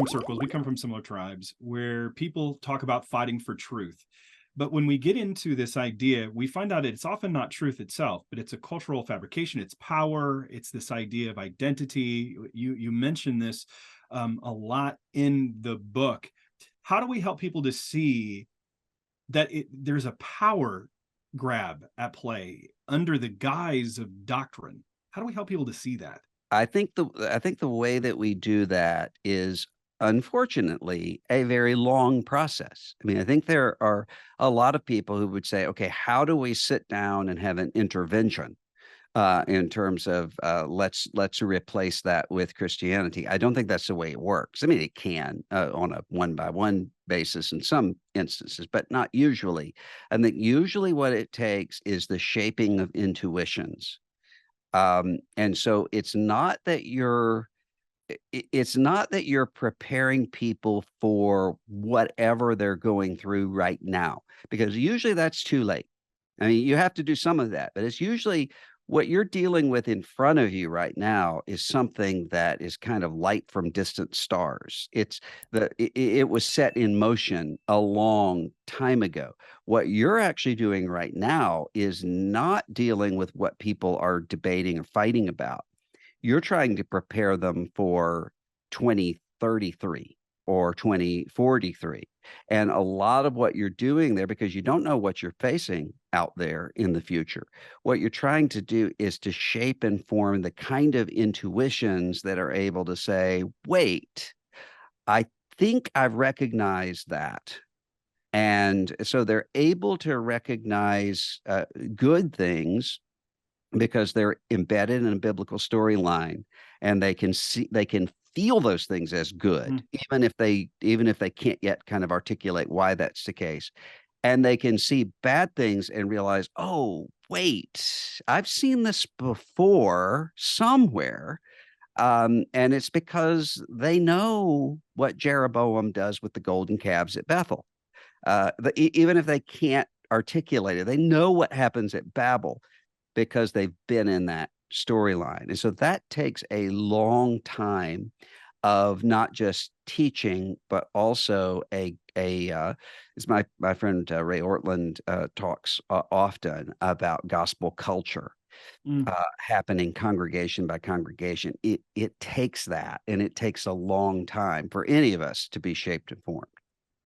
circles, we come from similar tribes where people talk about fighting for truth. But when we get into this idea, we find out it's often not truth itself, but it's a cultural fabrication. It's power. It's this idea of identity. You mentioned this a lot in the book. How do we help people to see that there's a power grab at play under the guise of doctrine? How do we help people to see that? I think the way that we do that is unfortunately a very long process. I mean, I think there are a lot of people who would say, okay, how do we sit down and have an intervention in terms of let's replace that with Christianity? I don't think that's the way it works. I mean, it can on a one by one basis in some instances, but not usually. I think usually what it takes is the shaping of intuitions. And so it's not that you're preparing people for whatever they're going through right now, because usually that's too late. I mean, you have to do some of that, but it's usually what you're dealing with in front of you right now is something that is kind of light from distant stars. It was set in motion a long time ago. What you're actually doing right now is not dealing with what people are debating or fighting about. You're trying to prepare them for 2033 or 2043. And a lot of what you're doing there, because you don't know what you're facing out there in the future, what you're trying to do is to shape and form the kind of intuitions that are able to say, wait, I think I've recognized that. And so they're able to recognize good things because they're embedded in a biblical storyline, and they can feel those things as good, Mm. even if they can't yet kind of articulate why that's the case. And they can see bad things and realize, oh, wait, I've seen this before somewhere. And it's because they know what Jeroboam does with the golden calves at Bethel. Even if they can't articulate it, they know what happens at Babel because they've been in that storyline. And so that takes a long time of not just teaching, but also as my friend Ray Ortland talks often about gospel culture Mm. happening congregation by congregation. It takes that, and it takes a long time for any of us to be shaped and formed.